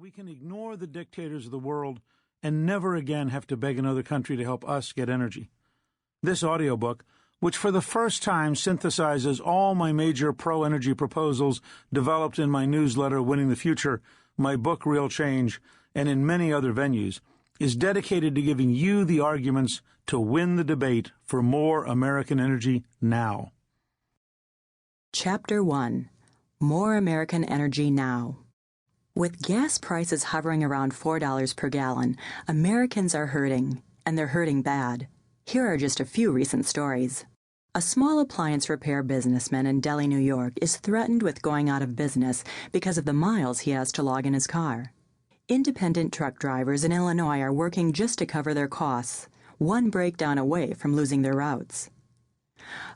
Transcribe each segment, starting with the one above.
We can ignore the dictators of the world and never again have to beg another country to help us get energy. This audiobook, which for the first time synthesizes all my major pro-energy proposals developed in my newsletter Winning the Future, my book Real Change, and in many other venues, is dedicated to giving you the arguments to win the debate for more American energy now. Chapter 1. More American Energy Now. With gas prices hovering around $4 per gallon, Americans are hurting, and they're hurting bad. Here are just a few recent stories. A small appliance repair businessman in Delhi, New York, is threatened with going out of business because of the miles he has to log in his car. Independent truck drivers in Illinois are working just to cover their costs, one breakdown away from losing their routes.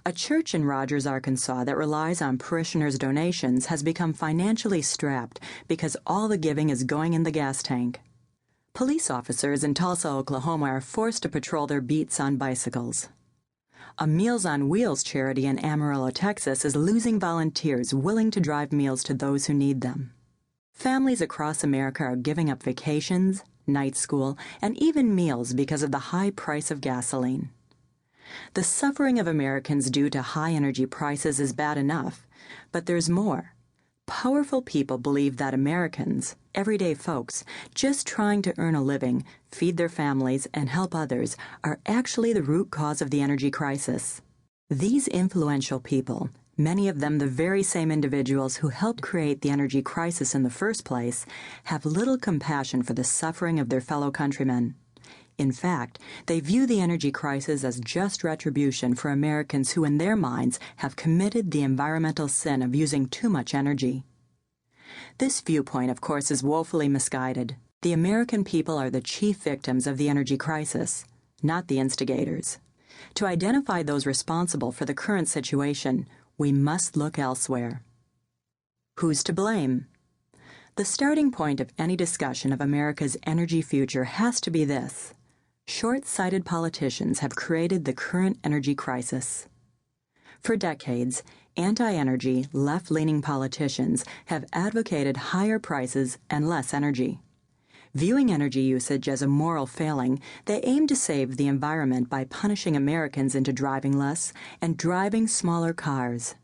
A church in Rogers, Arkansas that relies on parishioners' donations has become financially strapped because all the giving is going in the gas tank. Police officers in Tulsa, Oklahoma are forced to patrol their beats on bicycles. A Meals on Wheels charity in Amarillo, Texas is losing volunteers willing to drive meals to those who need them. Families across America are giving up vacations, night school, and even meals because of the high price of gasoline. The suffering of Americans due to high energy prices is bad enough, but there's more. Powerful people believe that Americans, everyday folks, just trying to earn a living, feed their families, and help others, are actually the root cause of the energy crisis. These influential people, many of them the very same individuals who helped create the energy crisis in the first place, have little compassion for the suffering of their fellow countrymen. In fact, they view the energy crisis as just retribution for Americans who in their minds have committed the environmental sin of using too much energy. This viewpoint, of course, is woefully misguided. The American people are the chief victims of the energy crisis, not the instigators. To identify those responsible for the current situation, we must look elsewhere. Who's to blame? The starting point of any discussion of America's energy future has to be this. Short-sighted politicians have created the current energy crisis. For decades, anti-energy, left-leaning politicians have advocated higher prices and less energy. Viewing energy usage as a moral failing, they aim to save the environment by punishing Americans into driving less and driving smaller cars.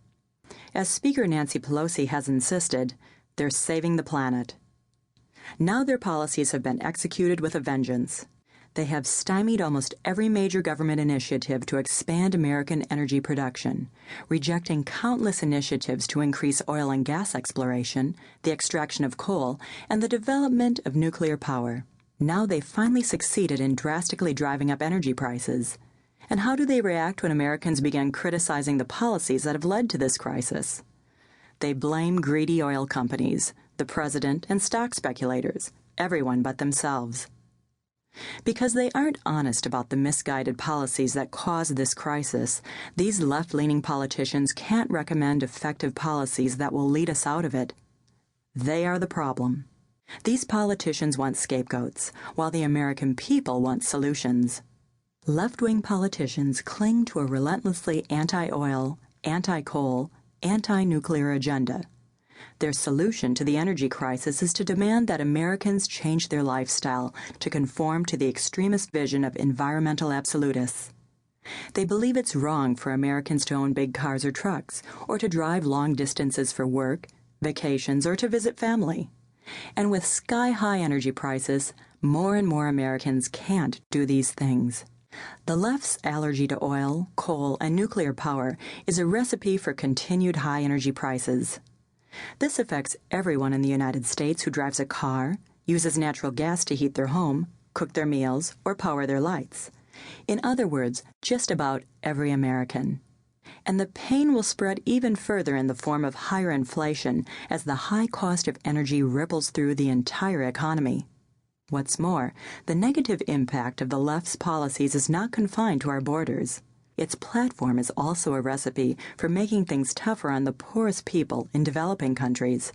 As Speaker Nancy Pelosi has insisted, they're saving the planet. Now their policies have been executed with a vengeance. They have stymied almost every major government initiative to expand American energy production, rejecting countless initiatives to increase oil and gas exploration, the extraction of coal, and the development of nuclear power. Now they've finally succeeded in drastically driving up energy prices. And how do they react when Americans begin criticizing the policies that have led to this crisis? They blame greedy oil companies, the president, and stock speculators, everyone but themselves. Because they aren't honest about the misguided policies that caused this crisis, these left-leaning politicians can't recommend effective policies that will lead us out of it. They are the problem. These politicians want scapegoats, while the American people want solutions. Left-wing politicians cling to a relentlessly anti-oil, anti-coal, anti-nuclear agenda. Their solution to the energy crisis is to demand that Americans change their lifestyle to conform to the extremist vision of environmental absolutists. They believe it's wrong for Americans to own big cars or trucks, or to drive long distances for work, vacations, or to visit family. And with sky-high energy prices, more and more Americans can't do these things. The left's allergy to oil, coal, and nuclear power is a recipe for continued high energy prices. This affects everyone in the United States who drives a car, uses natural gas to heat their home, cook their meals, or power their lights. In other words, just about every American. And the pain will spread even further in the form of higher inflation as the high cost of energy ripples through the entire economy. What's more, the negative impact of the left's policies is not confined to our borders. Its platform is also a recipe for making things tougher on the poorest people in developing countries.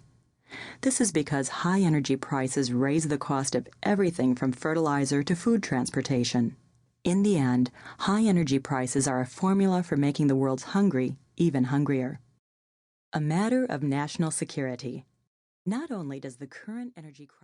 This is because high energy prices raise the cost of everything from fertilizer to food transportation. In the end, high energy prices are a formula for making the world's hungry even hungrier. A matter of national security. Not only does the current energy crisis